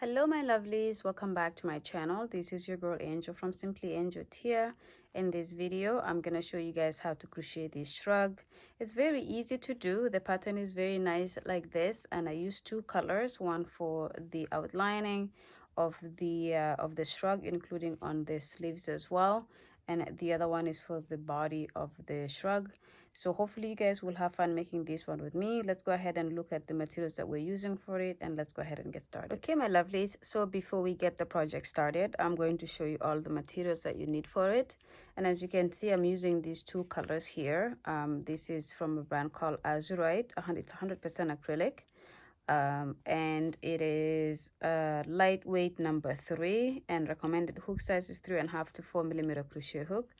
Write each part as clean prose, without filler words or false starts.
Hello my lovelies, welcome back to my channel. This is your girl Angel from Simply Angel here. In this video I'm gonna show you guys how to crochet this shrug. It's very easy to do. The pattern is very nice like this, and I use two colors, one for the outlining of the shrug, including on the sleeves as well, and the other one is for the body of the shrug. So hopefully you guys will have fun making this one with me. Let's go ahead and look at the materials that we're using for it, and let's go ahead and get started. Okay my lovelies, so before we get the project started, I'm going to show you all the materials that you need for it. And as you can see, I'm using these two colors here. This is from a brand called Azurite. It's 100% acrylic, and it is lightweight number 3, and recommended hook size is 3.5 to 4mm crochet hook.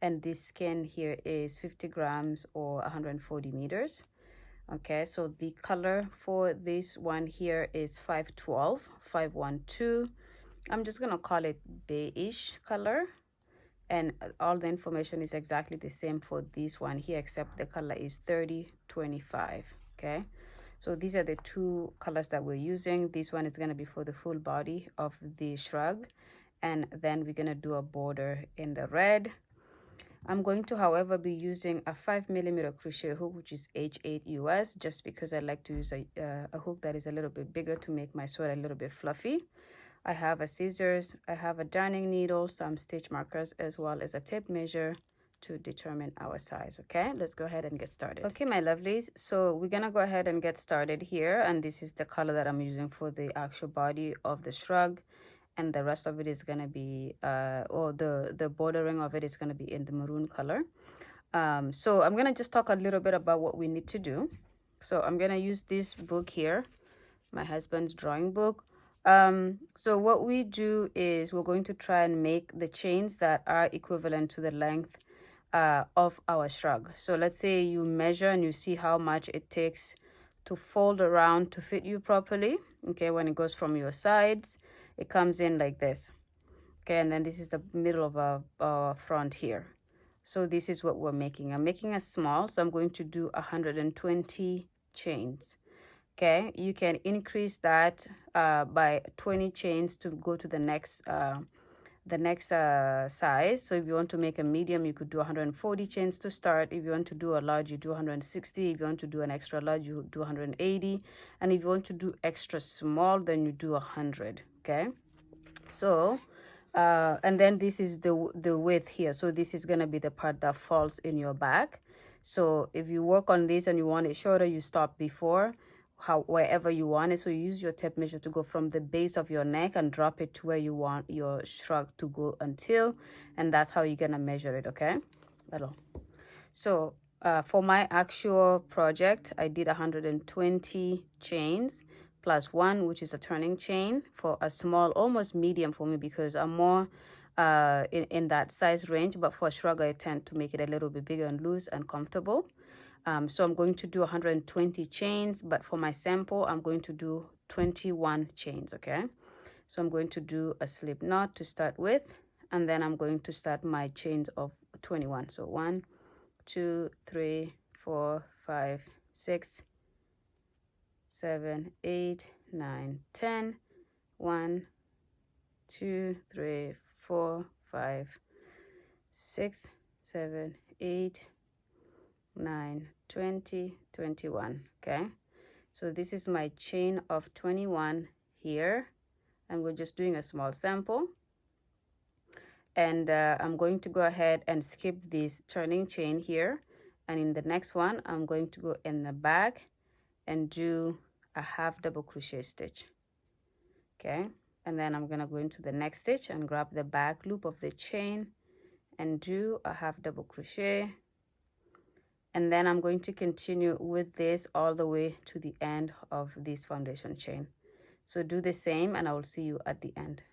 And this skein here is 50 grams or 140 meters. Okay, so the color for this one here is 512. I'm just gonna call it beige color, and all the information is exactly the same for this one here, except the color is 3025. Okay, so these are the two colors that we're using. This one is gonna be for the full body of the shrug, and then we're gonna do a border in the red. I'm going to, however, be using a 5mm crochet hook, which is H8 US, just because I like to use a hook that is a little bit bigger to make my sweater a little bit fluffy. I have a scissors, I have a darning needle, some stitch markers, as well as a tape measure to determine our size. Okay, let's go ahead and get started. Okay, my lovelies, so we're gonna go ahead and get started here, and this is the color that I'm using for the actual body of the shrug, and the rest of it is going to be or the bordering of it is going to be in the maroon color. So I'm going to just talk a little bit about what we need to do. So I'm going to use this book here, my husband's drawing book. So what we do is we're going to try and make the chains that are equivalent to the length of our shrug. So let's say you measure and you see how much it takes to fold around to fit you properly. Okay, when it goes from your sides, it comes in like this. Okay, and then this is the middle of a front here. So this is what we're making. I'm making a small, so I'm going to do 120 chains. Okay, you can increase that by 20 chains to go to the next size. So if you want to make a medium, you could do 140 chains to start. If you want to do a large, you do 160. If you want to do an extra large, you do 180. And if you want to do extra small, then you do 100. Okay, so and then this is the width here. So this is going to be the part that falls in your back. So if you work on this and you want it shorter, you stop before wherever you want it. So you use your tape measure to go from the base of your neck and drop it to where you want your shrug to go until, and that's how you're gonna measure it. Okay, so for my actual project, I did 120 chains plus 1, which is a turning chain for a small, almost medium for me, because I'm more in that size range. But for a shrug, I tend to make it a little bit bigger and loose and comfortable. So I'm going to do 120 chains, but for my sample, I'm going to do 21 chains. Okay, so I'm going to do a slip knot to start with, and then I'm going to start my chains of 21. So 1, 2, 3, 4, 5, 6, 7, 8, 9, 10. 1, 2, 3, 4, 5, 6, 7, 8, 9, 20, 21. Okay, so this is my chain of 21 here, and we're just doing a small sample. And I'm going to go ahead and skip this turning chain here, and in the next one I'm going to go in the back and do a half double crochet stitch. Okay, and then I'm gonna go into the next stitch and grab the back loop of the chain and do a half double crochet, and then I'm going to continue with this all the way to the end of this foundation chain. So do the same, and I will see you at the end.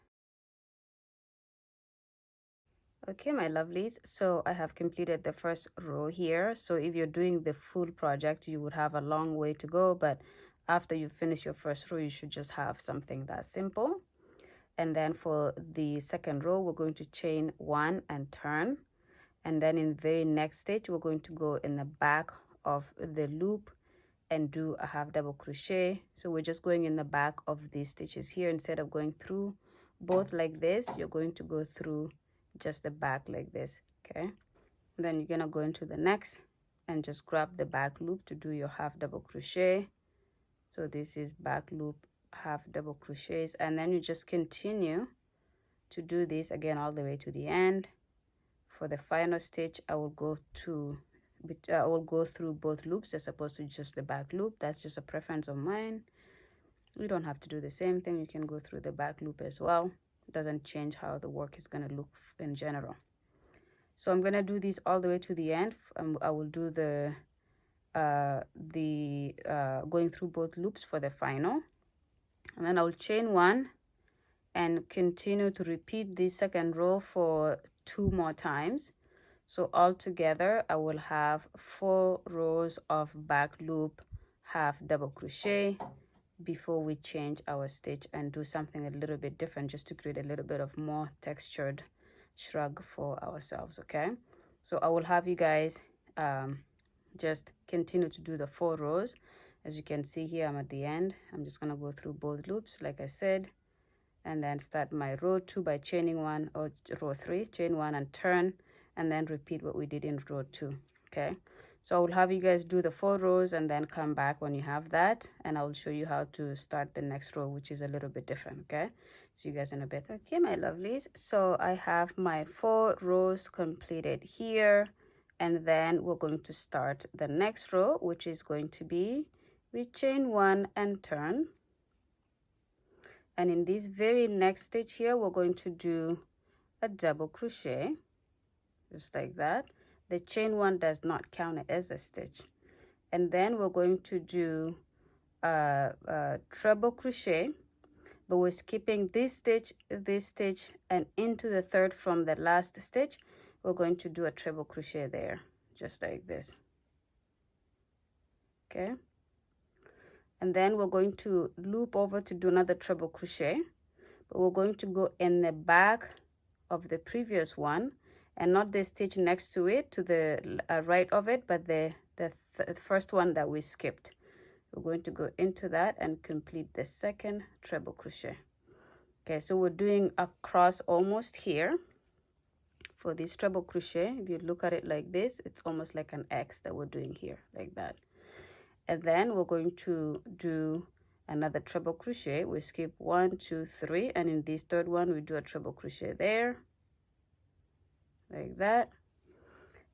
Okay, my lovelies, so I have completed the first row here. So if you're doing the full project, you would have a long way to go, but after you finish your first row, you should just have something that simple. And then for the second row, we're going to chain 1 and turn, and then in the very next stitch, we're going to go in the back of the loop and do a half double crochet. So we're just going in the back of these stitches here. Instead of going through both like this, you're going to go through just the back like this. Okay, and then you're gonna go into the next and just grab the back loop to do your half double crochet. So this is back loop, half double crochets, and then you just continue to do this again all the way to the end. For the final stitch, I will go through both loops as opposed to just the back loop. That's just a preference of mine. You don't have to do the same thing. You can go through the back loop as well. It doesn't change how the work is going to look in general. So I'm going to do this all the way to the end. I will do the going through both loops for the final, and then I will chain one and continue to repeat the second row for 2 more times. So altogether I will have 4 rows of back loop, half double crochet before we change our stitch and do something a little bit different, just to create a little bit of more textured shrug for ourselves. Okay, so I will have you guys just continue to do the 4 rows. As you can see here, I'm at the end. I'm just gonna go through both loops like I said, and then start my row 2 by chaining 1, or row 3, chain 1 and turn, and then repeat what we did in row 2. Okay, so I will have you guys do the 4 rows and then come back when you have that, and I will show you how to start the next row, which is a little bit different. Okay, see you guys in a bit. Okay, my lovelies, so I have my 4 rows completed here, and then we're going to start the next row, which is going to be we chain 1 and turn. And in this very next stitch here, we're going to do a double crochet, just like that. The chain 1 does not count as a stitch. And then we're going to do a treble crochet, but we're skipping this stitch, and into the third from the last stitch, we're going to do a treble crochet there, just like this. Okay, and then we're going to loop over to do another treble crochet, but we're going to go in the back of the previous one, and not the stitch next to it, to the right of it, but the first one that we skipped. We're going to go into that and complete the second treble crochet. Okay, so we're doing a cross almost here for this treble crochet. If you look at it like this, it's almost like an X that we're doing here, like that. And then we're going to do another treble crochet. We skip 1, 2, 3, and in this third one we do a treble crochet there, like that.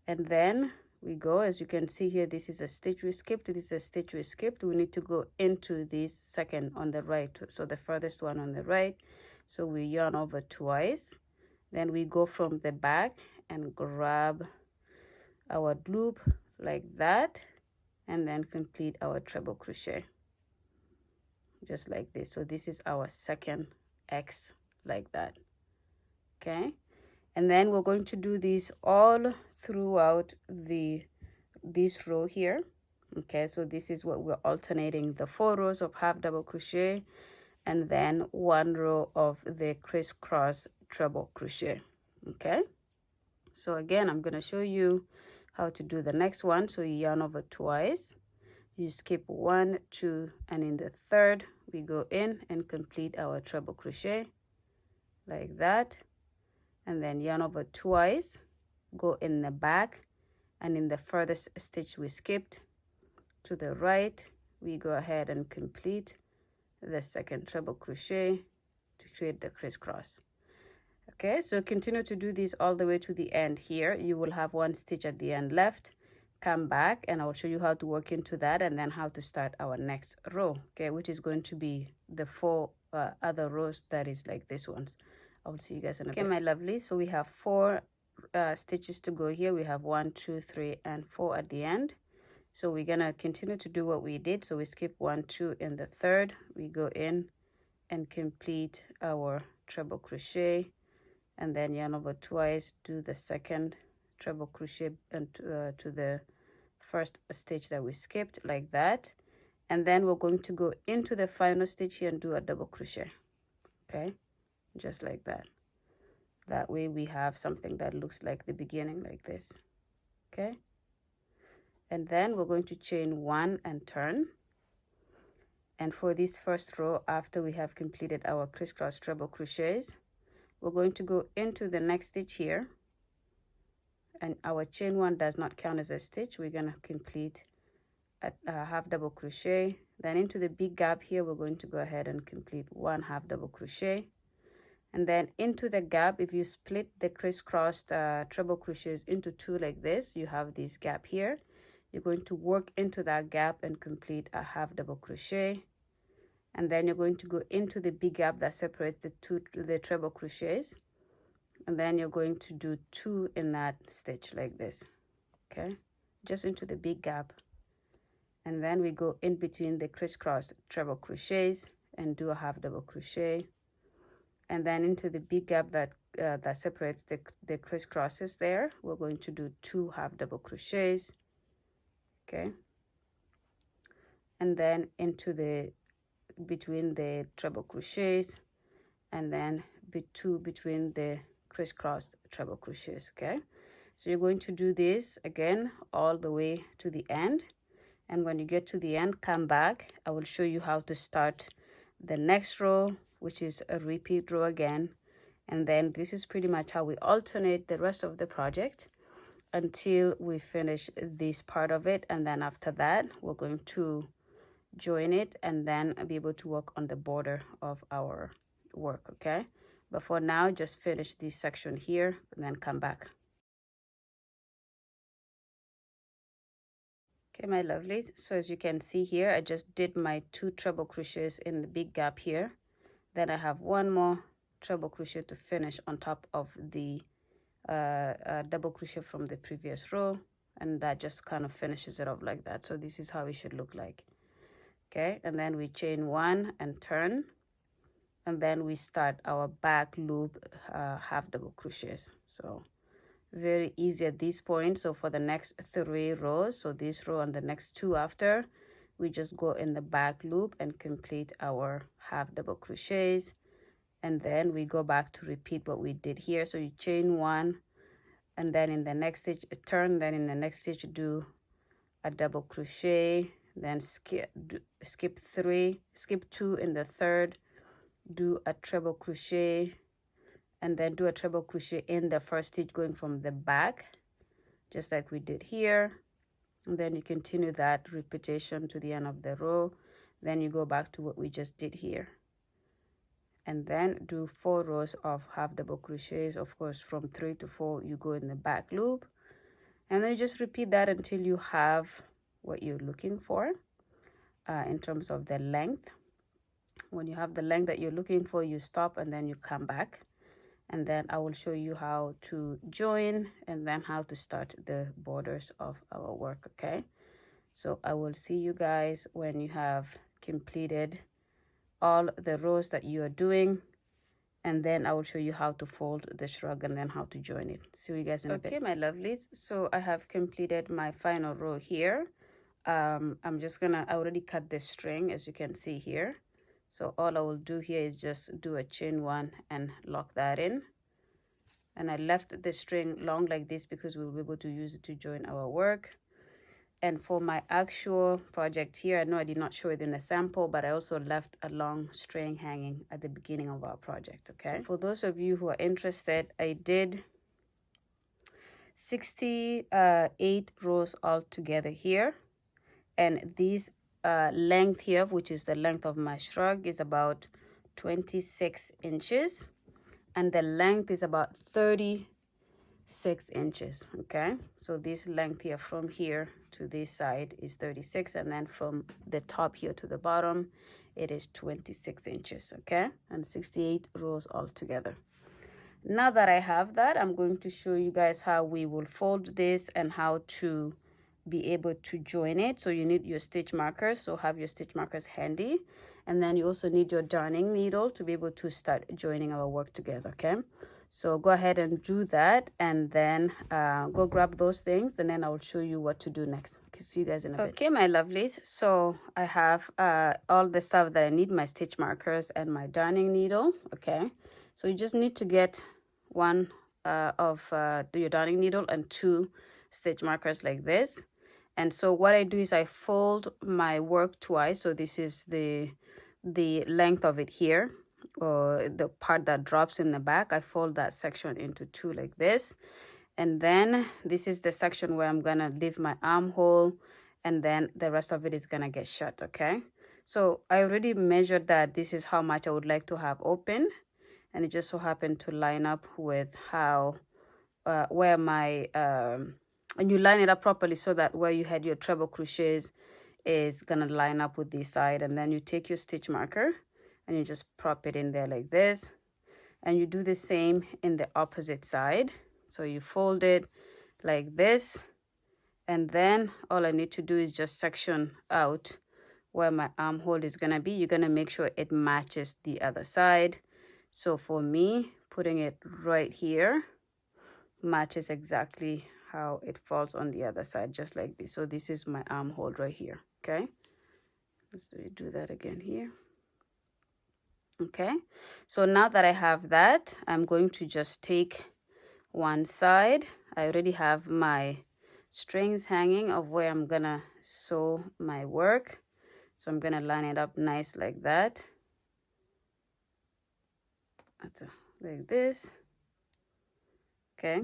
And then we go, as you can see here, this is a stitch we skipped, this is a stitch we skipped. We need to go into this second on the right, so the furthest one on the right. So we yarn over twice, then we go from the back and grab our loop like that, and then complete our treble crochet, just like this. So this is our second X, like that. Okay, and then we're going to do this all throughout this row here. Okay, so this is what we're alternating, the 4 rows of half double crochet and then 1 row of the crisscross treble crochet. Okay, so again, I'm going to show you how to do the next one. So you yarn over twice, you skip 1, 2, and in the third we go in and complete our treble crochet, like that. And then yarn over twice, go in the back, and in the furthest stitch we skipped to the right, we go ahead and complete the second treble crochet to create the crisscross. Okay, so continue to do this all the way to the end here. You will have 1 stitch at the end left. Come back and I'll show you how to work into that, and then how to start our next row, okay, which is going to be the 4 other rows that is like this ones. I will see you guys in a bit. Okay, my lovely, so we have 4 stitches to go here. We have 1, 2, 3, and 4 at the end. So we're gonna continue to do what we did. So we skip 1, 2 in the third, we go in and complete our treble crochet, and then yarn over twice, do the second treble crochet and to the first stitch that we skipped, like that. And then we're going to go into the final stitch here and do a double crochet. Okay, just like that. That way we have something that looks like the beginning, like this. Okay, and then we're going to chain 1 and turn. And for this first row, after we have completed our crisscross treble crochets, we're going to go into the next stitch here, and our chain 1 does not count as a stitch. We're going to complete a half double crochet. Then into the big gap here, we're going to go ahead and complete 1 half double crochet. And then into the gap, if you split the crisscrossed treble crochets into 2 like this, you have this gap here. You're going to work into that gap and complete a half double crochet. And then you're going to go into the big gap that separates the treble crochets, and then you're going to do 2 in that stitch like this, okay, just into the big gap. And then we go in between the crisscross treble crochets and do a half double crochet, and then into the big gap that separates the crisscrosses there, we're going to do 2 half double crochets, okay, and then into the between the treble crochets, and then 2 between the crisscrossed treble crochets, okay. So you're going to do this again all the way to the end, and when you get to the end, come back. I will show you how to start the next row, which is a repeat row again, and then this is pretty much how we alternate the rest of the project until we finish this part of it. And then after that, we're going to join it and then be able to work on the border of our work, okay. But for now, just finish this section here and then come back. Okay, my lovelies, so as you can see here, I just did my 2 treble crochets in the big gap here. Then I have 1 more treble crochet to finish on top of the double crochet from the previous row, and that just kind of finishes it off like that. So this is how it should look like. Okay, and then we chain 1 and turn, and then we start our back loop half double crochets. So very easy at this point. So for the next 3 rows, so this row and the next 2 after, we just go in the back loop and complete our half double crochets, and then we go back to repeat what we did here. So you chain 1, and then in the next stitch turn, then in the next stitch do a double crochet, then skip 2 in the third, do a treble crochet, and then do a treble crochet in the first stitch going from the back, just like we did here. And then you continue that repetition to the end of the row. Then you go back to what we just did here, and then do 4 rows of half double crochets. Of course, from 3 to 4 you go in the back loop, and then you just repeat that until you have what you're looking for in terms of the length. When you have the length that you're looking for, you stop and then you come back, and then I will show you how to join and then how to start the borders of our work, okay. So I will see you guys when you have completed all the rows that you are doing, and then I will show you how to fold the shrug and then how to join it. See you guys in a bit. Okay, my lovelies, so I have completed my final row here. I'm just gonna, I already cut the string, as you can see here. So all I will do here is just do a chain 1 and lock that in. And I left the string long like this because we'll be able to use it to join our work. And for my actual project here, I know I did not show it in the sample, but I also left a long string hanging at the beginning of our project, okay? So for those of you who are interested, I did 68 rows all together here. And this length here, which is the length of my shrug, is about 26 inches. And the length is about 36 inches, okay? So this length here from here to this side is 36, and then from the top here to the bottom, it is 26 inches, okay? And 68 rows all together. Now that I have that, I'm going to show you guys how we will fold this and how to be able to join it. So you need your stitch markers, so have your stitch markers handy, and then you also need your darning needle to be able to start joining our work together, okay? So go ahead and do that, and then go grab those things, and then I will show you what to do next. Okay, see you guys in a bit. Okay, my lovelies, so I have all the stuff that I need, my stitch markers and my darning needle, okay? So you just need to get one of your darning needle and 2 stitch markers like this. And so what I do is I fold my work twice. So this is the length of it here, or the part that drops in the back. I fold that section into two like this. And then this is the section where I'm gonna leave my armhole, and then the rest of it is gonna get shut, okay? So I already measured that this is how much I would like to have open, and it just so happened to line up with how where my and you line it up properly so that where you had your treble crochets is gonna line up with this side. And then you take your stitch marker and you just prop it in there like this, and you do the same in the opposite side. So you fold it like this, and then all I need to do is just section out where my armhole is gonna be. You're gonna make sure it matches the other side. So for me, putting it right here matches exactly how it falls on the other side, just like this. So this is my armhole right here, okay? Let's do that again here. Okay, so now that I have that, I'm going to just take one side. I already have my strings hanging of where I'm gonna sew my work. So I'm gonna line it up nice like that. Like this. Okay.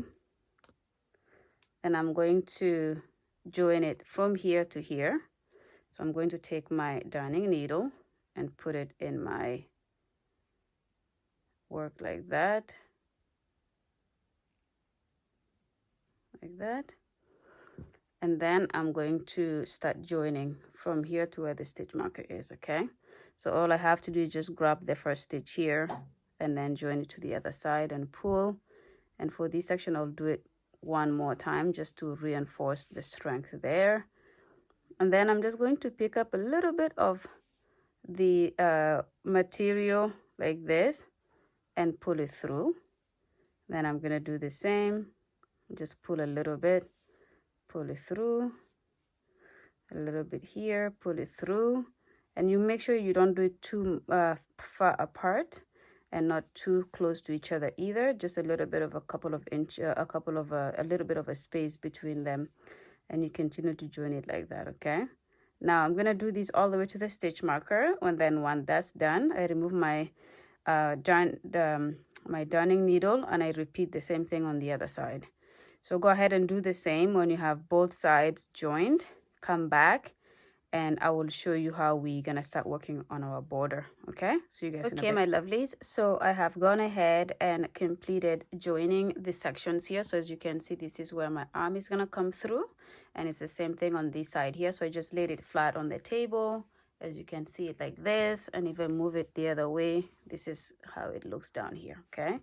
And I'm going to join it from here to here. So I'm going to take my darning needle and put it in my work like that. Like that. And then I'm going to start joining from here to where the stitch marker is, okay? So all I have to do is just grab the first stitch here and then join it to the other side and pull. And for this section, I'll do it one more time just to reinforce the strength there. And then I'm just going to pick up a little bit of the material like this and pull it through. Then I'm gonna do the same, just pull a little bit, pull it through, a little bit here, pull it through. And you make sure you don't do it too far apart and not too close to each other either. Just a little bit of a little bit of a space between them, and you continue to join it like that, okay? Now I'm gonna do this all the way to the stitch marker, and then when that's done, I remove my my darning needle and I repeat the same thing on the other side. So go ahead and do the same when you have both sides joined. Come back and I will show you how we're gonna start working on our border, okay? So you guys okay, my lovelies, so I have gone ahead and completed joining the sections here. So as you can see, this is where my arm is gonna come through, and it's the same thing on this side here. So I just laid it flat on the table, as you can see it like this, and if I move it the other way, this is how it looks down here, okay?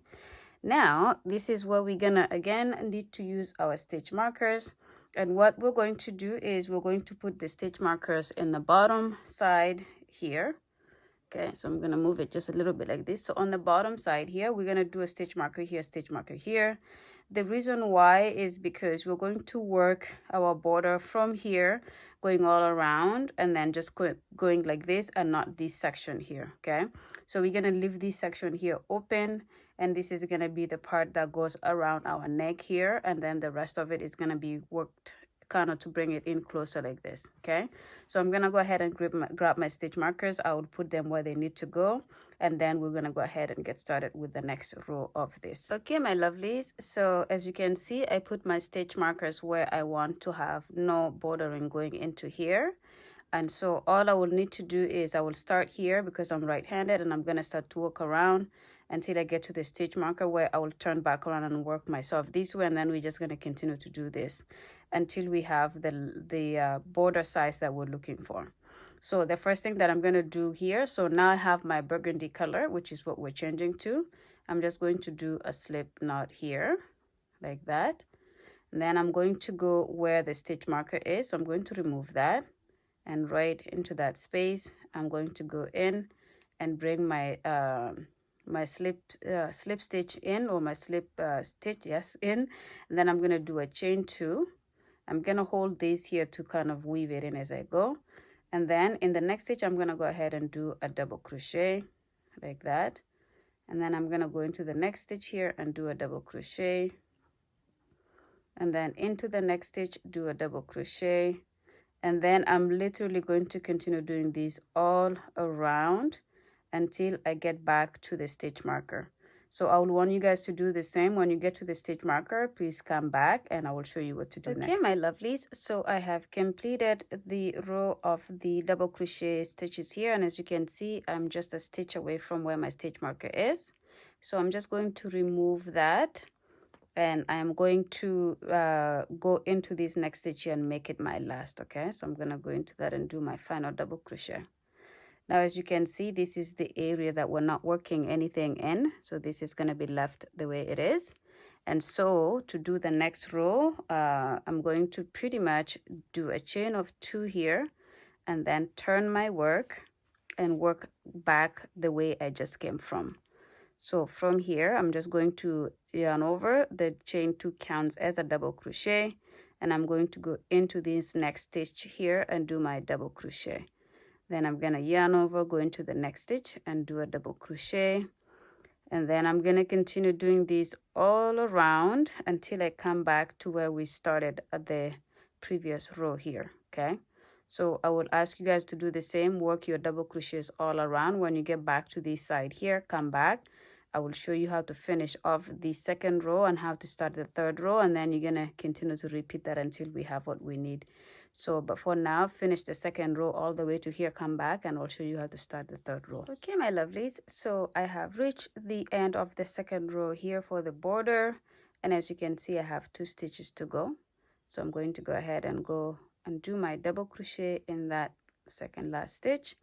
Now this is where we're gonna again need to use our stitch markers. And what we're going to do is we're going to put the stitch markers in the bottom side here. Okay, so I'm going to move it just a little bit like this. So on the bottom side here, we're going to do a stitch marker here, stitch marker here. The reason why is because we're going to work our border from here, going all around, and then just going like this and not this section here, okay? So we're going to leave this section here open, and this is going to be the part that goes around our neck here, and then the rest of it is going to be worked kind of to bring it in closer like this, okay? So I'm gonna go ahead and grab my stitch markers. I will put them where they need to go, and then we're gonna go ahead and get started with the next row of this. Okay, my lovelies, so as you can see, I put my stitch markers where I want to have no bordering going into here. And so all I will need to do is I will start here because I'm right-handed, and I'm gonna start to work around until I get to the stitch marker where I will turn back around and work myself this way, and then we're just going to continue to do this until we have the border size that we're looking for. So the first thing that I'm going to do here, so now I have my burgundy color, which is what we're changing to. I'm just going to do a slip knot here like that, and then I'm going to go where the stitch marker is. So I'm going to remove that, and right into that space I'm going to go in and bring my my slip stitch in, or my slip stitch, yes, in, and then I'm going to do a chain 2. I'm going to hold this here to kind of weave it in as I go, and then in the next stitch I'm going to go ahead and do a double crochet like that, and then I'm going to go into the next stitch here and do a double crochet, and then into the next stitch do a double crochet, And then I'm literally going to continue doing this all around until I get back to the stitch marker. So I would want you guys to do the same. When you get to the stitch marker, please come back and I will show you what to do next. Okay, my lovelies, so I have completed the row of the double crochet stitches here, and as you can see, I'm just a stitch away from where my stitch marker is. So I'm just going to remove that, and I'm going to go into this next stitch here and make it my last. Okay, so I'm gonna go into that and do my final double crochet. Now, as you can see, this is the area that we're not working anything in, so this is going to be left the way it is. And so to do the next row, I'm going to pretty much do a chain of 2 here and then turn my work and work back the way I just came from. So from here, I'm just going to yarn over. The chain 2 counts as a double crochet, and I'm going to go into this next stitch here and do my double crochet. Then I'm gonna yarn over, go into the next stitch and do a double crochet, and then I'm gonna continue doing this all around until I come back to where we started at the previous row here. Okay, so I would ask you guys to do the same, work your double crochets all around. When you get back to this side here, come back. I will show you how to finish off the second row and how to start the third row, and then you're gonna continue to repeat that until we have what we need. So, but for now, finish the second row all the way to here, come back, and I'll show you how to start the third row. Okay, my lovelies, so I have reached the end of the second row here for the border, and as you can see, I have 2 stitches to go. So I'm going to go ahead and go and do my double crochet in that second last stitch,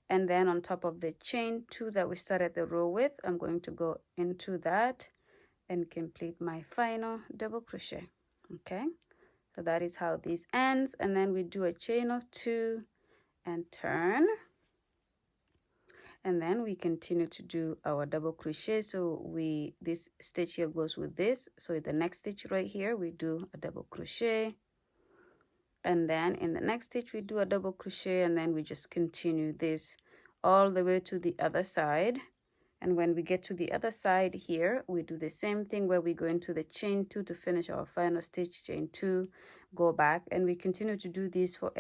and then on top of the chain 2 that we started the row with, I'm going to go into that and complete my final double crochet. Okay, so that is how this ends, and then we do a chain of 2 and turn, and then we continue to do our double crochet. So this stitch here goes with this, so the next stitch right here we do a double crochet, and then in the next stitch we do a double crochet, and then we just continue this all the way to the other side. And when we get to the other side here, we do the same thing where we go into the chain 2 to finish our final stitch, chain 2, go back, and we continue to do this for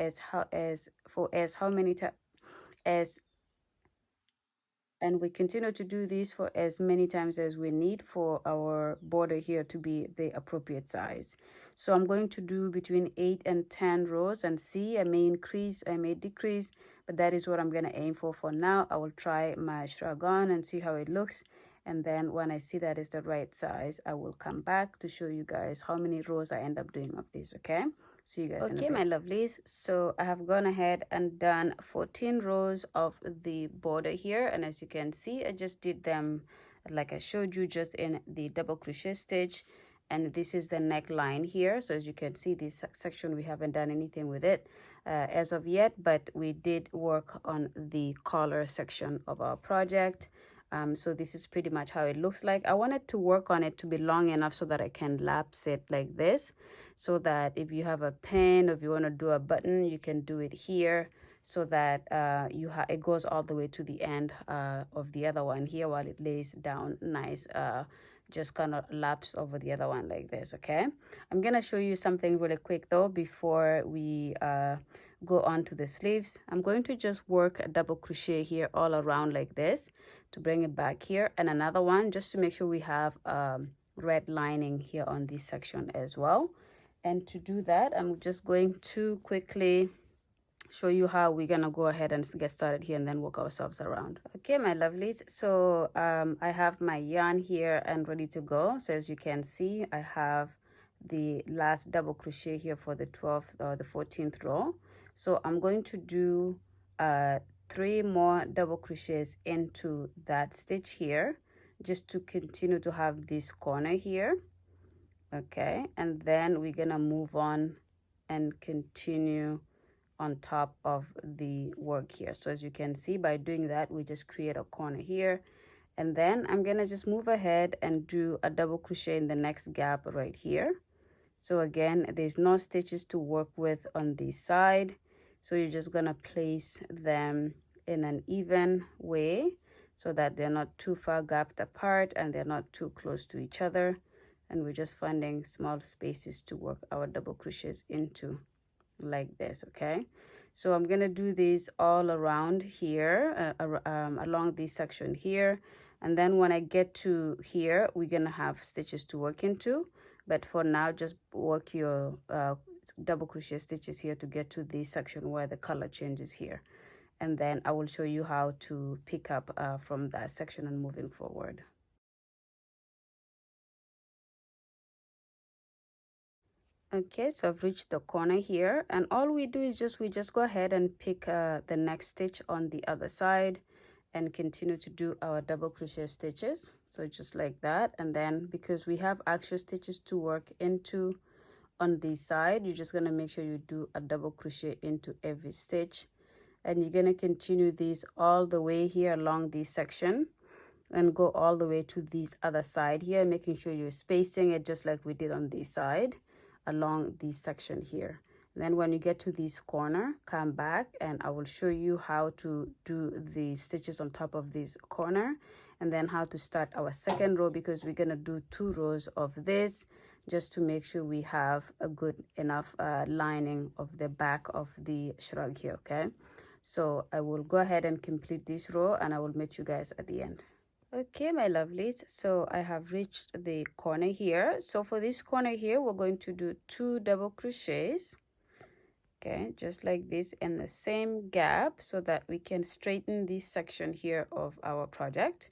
we continue to do this for as many times as we need for our border here to be the appropriate size. So I'm going to do between 8 and 10 rows and see, I may increase, I may decrease, but that is what I'm going to aim for now. I will try my shrug on and see how it looks, and then when I see that is the right size, I will come back to show you guys how many rows I end up doing of this. Okay, see you guys in a bit. Okay, my lovelies, so I have gone ahead and done 14 rows of the border here, and as you can see, I just did them like I showed you just in the double crochet stitch, and this is the neckline here. So as you can see, this section we haven't done anything with it as of yet, but we did work on the collar section of our project. So this is pretty much how it looks like. I wanted to work on it to be long enough so that I can lapse it like this, so that if you have a pin or if you want to do a button, you can do it here, so that it goes all the way to the end of the other one here while it lays down nice. Just kind of lapse over the other one like this. Okay, I'm gonna show you something really quick though before we go on to the sleeves. I'm going to just work a double crochet here all around like this to bring it back here, and another one just to make sure we have red lining here on this section as well. And to do that, I'm just going to quickly show you how we're gonna go ahead and get started here and then work ourselves around. Okay, my lovelies, so I have my yarn here and ready to go. So as you can see, I have the last double crochet here for the 12th or the 14th row. So I'm going to do 3 more double crochets into that stitch here just to continue to have this corner here. Okay, and then we're gonna move on and continue on top of the work here. So as you can see, by doing that, we just create a corner here, and then I'm gonna just move ahead and do a double crochet in the next gap right here. So again, there's no stitches to work with on this side, so you're just gonna place them in an even way so that they're not too far gapped apart and they're not too close to each other, and we're just finding small spaces to work our double crochets into. like this. Okay, so I'm gonna do this all around here, along this section here, and then when I get to here, we're gonna have stitches to work into. But for now, just work your double crochet stitches here to get to this section where the color changes here, and then I will show you how to pick up from that section and moving forward. Okay, so I've reached the corner here, and all we do is we just go ahead and pick the next stitch on the other side and continue to do our double crochet stitches. So just like that, and then because we have actual stitches to work into on this side, you're just gonna make sure you do a double crochet into every stitch, and you're gonna continue this all the way here along this section and go all the way to this other side here, making sure you're spacing it just like we did on this side along this section here. And then when you get to this corner, come back and I will show you how to do the stitches on top of this corner, and then how to start our second row, because we're gonna do 2 rows of this just to make sure we have a good enough lining of the back of the shrug here. Okay, so I will go ahead and complete this row and I will meet you guys at the end. Okay, my lovelies, so I have reached the corner here. So for this corner here, we're going to do 2 double crochets, okay, just like this in the same gap, so that we can straighten this section here of our project.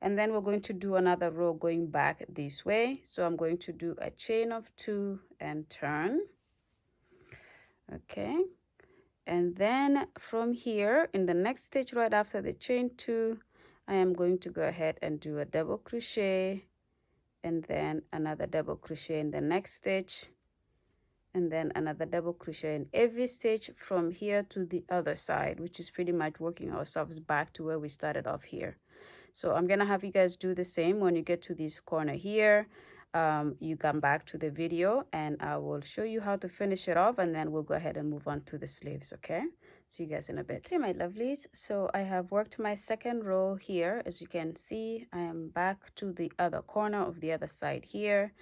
And then we're going to do another row going back this way. So I'm going to do a chain of 2 and turn. Okay, and then from here in the next stitch right after the chain 2, I am going to go ahead and do a double crochet, and then another double crochet in the next stitch, and then another double crochet in every stitch from here to the other side, which is pretty much working ourselves back to where we started off here. So I'm gonna have you guys do the same. When you get to this corner here, you come back to the video and I will show you how to finish it off, and then we'll go ahead and move on to the sleeves. Okay, see you guys in a bit. Okay, my lovelies, so I have worked my second row here. As you can see, I am back to the other corner of the other side here,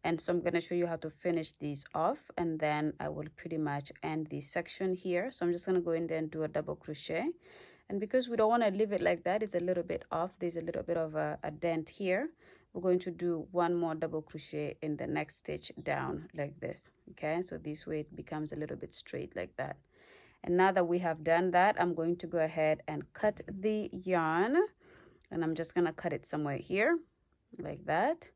and so I'm going to show you how to finish these off, and then I will pretty much end this section here. So I'm just going to go in there and do a double crochet, and because we don't want to leave it like that, it's a little bit off, there's a little bit of a dent here, we're going to do 1 more double crochet in the next stitch down like this. Okay, so this way it becomes a little bit straight like that. And now that we have done that, I'm going to go ahead and cut the yarn, and I'm just going to cut it somewhere here like that.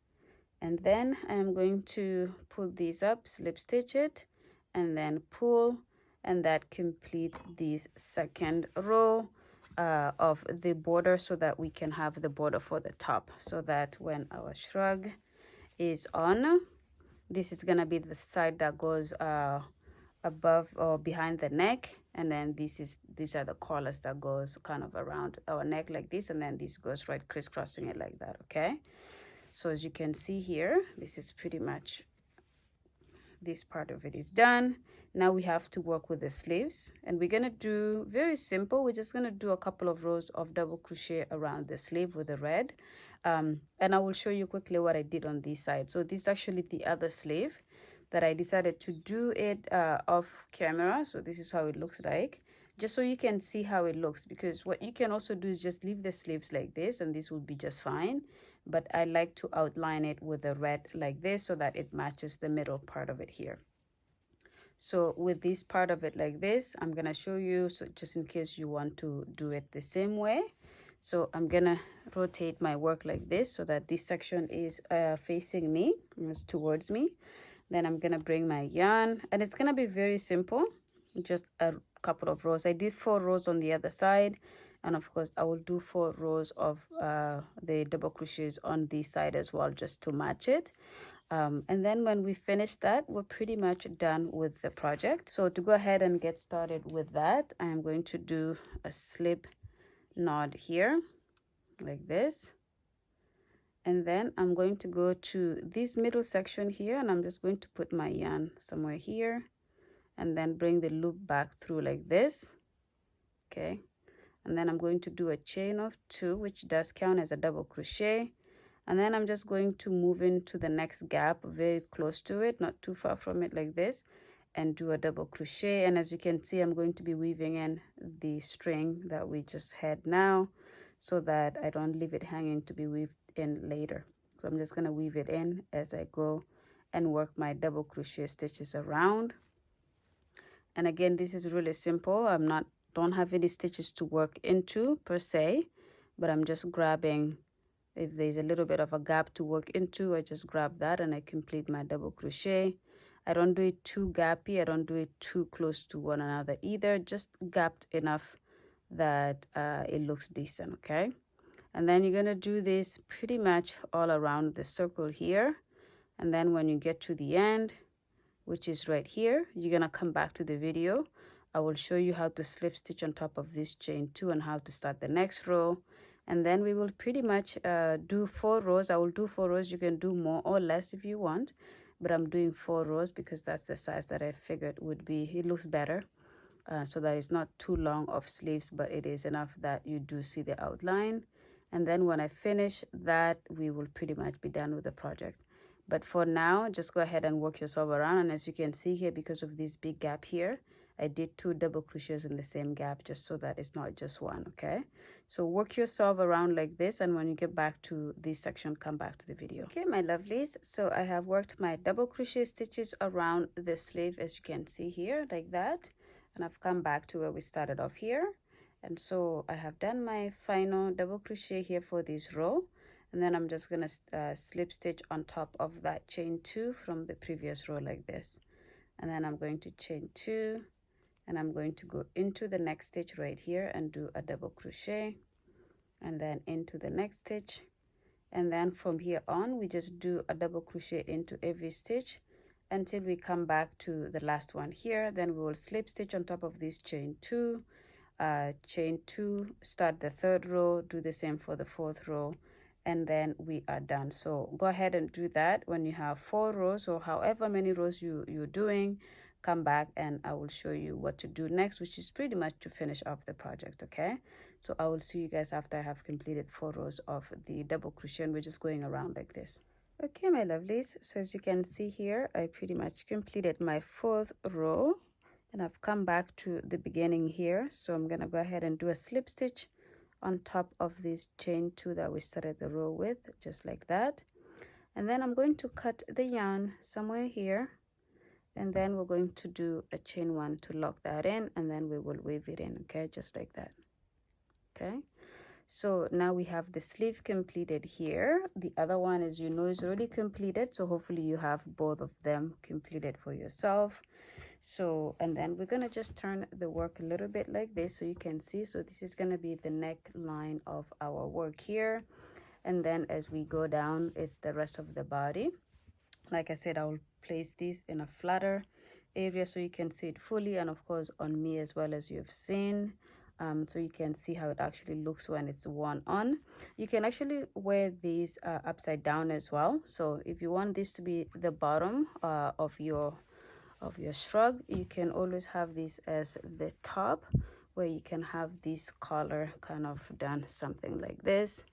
And then I'm going to pull these up, slip stitch it, and then pull, and that completes this second row of the border, so that we can have the border for the top, so that when our shrug is on, this is gonna be the side that goes above or behind the neck, and then these are the collars that goes kind of around our neck like this, and then this goes right crisscrossing it like that. Okay, so as you can see here, this is pretty much, this part of it is done. Now we have to work with the sleeves, and we're gonna do very simple. We're just gonna do a couple of rows of double crochet around the sleeve with the red, and I will show you quickly what I did on this side. So this is actually the other sleeve that I decided to do it off camera, so this is how it looks like, just so you can see how it looks, because what you can also do is just leave the sleeves like this and this will be just fine, but I like to outline it with the red like this so that it matches the middle part of it here. So with this part of it like this, I'm gonna show you, so just in case you want to do it the same way. So I'm gonna rotate my work like this so that this section is facing me, it's towards me. Then I'm gonna bring my yarn, and it's gonna be very simple, just a couple of rows. I did 4 rows on the other side, and of course I will do 4 rows of the double crochets on this side as well, just to match it. And then when we finish that, we're pretty much done with the project. So to go ahead and get started with that, I am going to do a slip knot here like this, and then I'm going to go to this middle section here, and I'm just going to put my yarn somewhere here, and then bring the loop back through like this. Okay, and then I'm going to do a chain of 2, which does count as a double crochet, and then I'm just going to move into the next gap very close to it, not too far from it like this, and do a double crochet. And as you can see, I'm going to be weaving in the string that we just had now, so that I don't leave it hanging to be weaved in later. So I'm just going to weave it in as I go and work my double crochet stitches around. And again, this is really simple. Don't have any stitches to work into per se, but I'm just grabbing, if there's a little bit of a gap to work into, I just grab that and I complete my double crochet. I don't do it too gappy, I don't do it too close to one another either, just gapped enough that it looks decent. Okay, and then you're gonna do this pretty much all around the circle here, and then when you get to the end, which is right here, you're gonna come back to the video. I will show you how to slip stitch on top of this chain 2 and how to start the next row. And then we will pretty much do 4 rows. I will do 4 rows. You can do more or less if you want, but I'm doing 4 rows because that's the size that I figured would be, it looks better, so that it's not too long of sleeves, but it is enough that you do see the outline. And then when I finish that, we will pretty much be done with the project. But for now, just go ahead and work yourself around. And as you can see here, because of this big gap here, I did 2 double crochets in the same gap just so that it's not just one. Okay, so work yourself around like this, and when you get back to this section, come back to the video. Okay, my lovelies, so I have worked my double crochet stitches around the sleeve, as you can see here, like that, and I've come back to where we started off here. And so I have done my final double crochet here for this row, and then I'm just gonna slip stitch on top of that chain 2 from the previous row like this. And then I'm going to chain 2, and I'm going to go into the next stitch right here and do a double crochet, and then into the next stitch. And then from here on, we just do a double crochet into every stitch until we come back to the last one here. Then we will slip stitch on top of this chain 2, start the 3rd row, do the same for the 4th row, and then we are done. So go ahead and do that. When you have 4 rows or however many rows you're doing, come back and I will show you what to do next, which is pretty much to finish off the project. Okay, so I will see you guys after I have completed 4 rows of the double crochet, and we're just going around like this. Okay, my lovelies, so as you can see here, I pretty much completed my 4th row, and I've come back to the beginning here. So I'm gonna go ahead and do a slip stitch on top of this chain 2 that we started the row with, just like that. And then I'm going to cut the yarn somewhere here, and then we're going to do a chain 1 to lock that in, and then we will weave it in. Okay, just like that. Okay, so now we have the sleeve completed here. The other one, as you know, is already completed, so hopefully you have both of them completed for yourself. So, and then we're gonna just turn the work a little bit like this so you can see. So this is gonna be the neckline of our work here, and then as we go down, it's the rest of the body. Like I said, I will place this in a flatter area so you can see it fully, and of course on me as well, as you've seen, so you can see how it actually looks when it's worn on. You can actually wear these upside down as well. So if you want this to be the bottom of your shrug, you can always have this as the top, where you can have this collar kind of done something like this.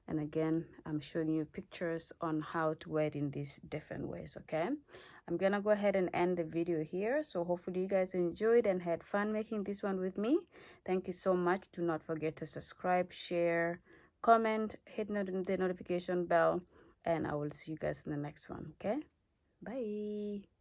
And again, I'm showing you pictures on how to wear it in these different ways. Okay, I'm gonna go ahead and end the video here. So hopefully you guys enjoyed and had fun making this one with me. Thank you so much. Do not forget to subscribe, share, comment, hit the notification bell, and I will see you guys in the next one. Okay, bye.